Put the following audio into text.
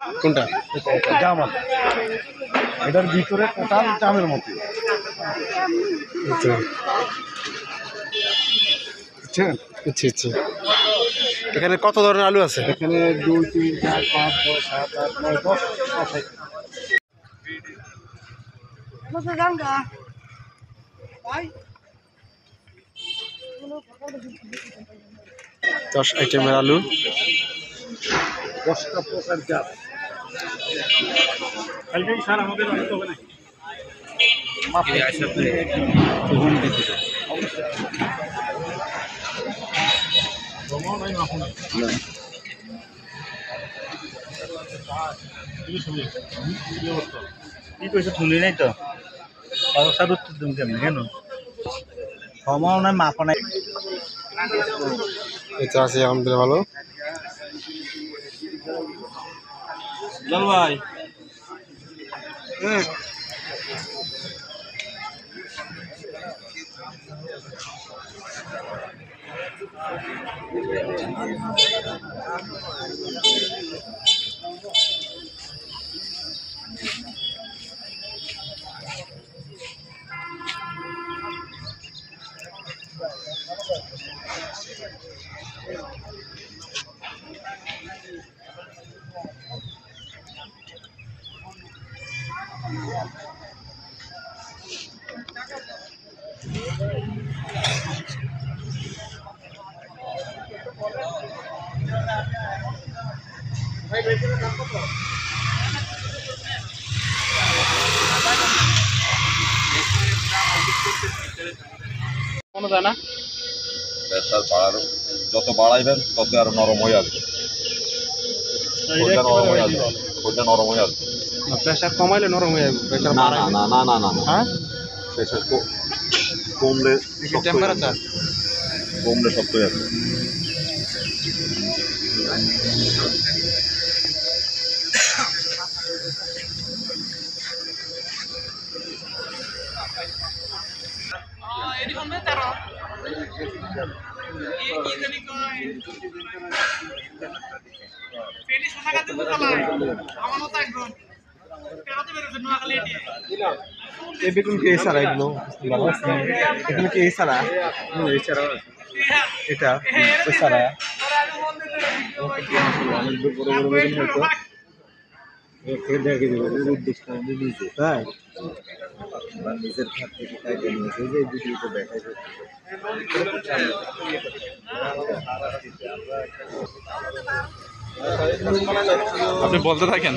কোনটা? জামাল, এটার ভিতরে টোটাল জামের মতো। আচ্ছা বুঝছেন? আচ্ছা আচ্ছা। এখানে কত ধরনের আলু আছে? এখানে 2, 3, 4, 5, 6, 7, 8, 9, 10 আছে। 10 আইটেমের আলু। 10টা প্রকার জাত। তুলি নাই তো অবস্থার উত্তর তুমি কেমন কেন ক্ষমাও নাই মাপা নাই। এটা আছে আলহামদুলিল্লাহ ভালো। ভাই কোনো যায় না। প্রেসার বাড়ানো, যত বাড়াইবেন তত আরো নরম হয়ে আসবে। খোঁজা নরম হয়ে আসবে। প্রেসার কমাইলে নরম হয়ে যাবে, প্রেসার না না বাড়াইলে না না না না না, হ্যাঁ প্রেসার কমলে টেম্পারেচার শক্ত হয়ে আসবে। বেগুন কি এছাড়া এগুলো এগুলো কি এছাড়া এটা এছাড়া বড় বড় বেগুন হয়তো দেখে দেবো উদ্দেশ্যটা নিজে, তাই নিজের খাত থেকে কাইতে নিয়েছে, যে ভিডিওতে দেখাই যাচ্ছে। আপনি বলতে থাকেন।